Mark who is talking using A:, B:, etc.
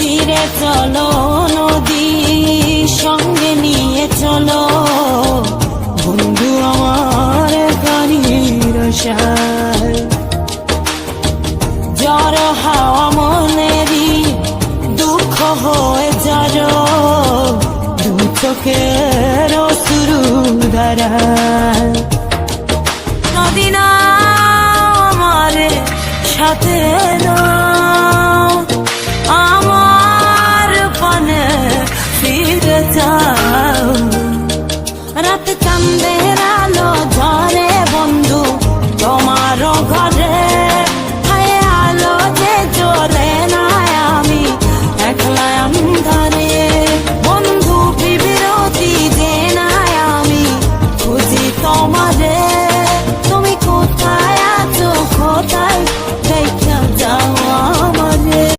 A: ধীরে চলো নদী সঙ্গে নিয়ে চলো বন্ধু আমার গাড়ির সায় জ্বর হাওয়া মনেরই দুঃখ হয়ে যার দু চোখের অশ্রু ধারা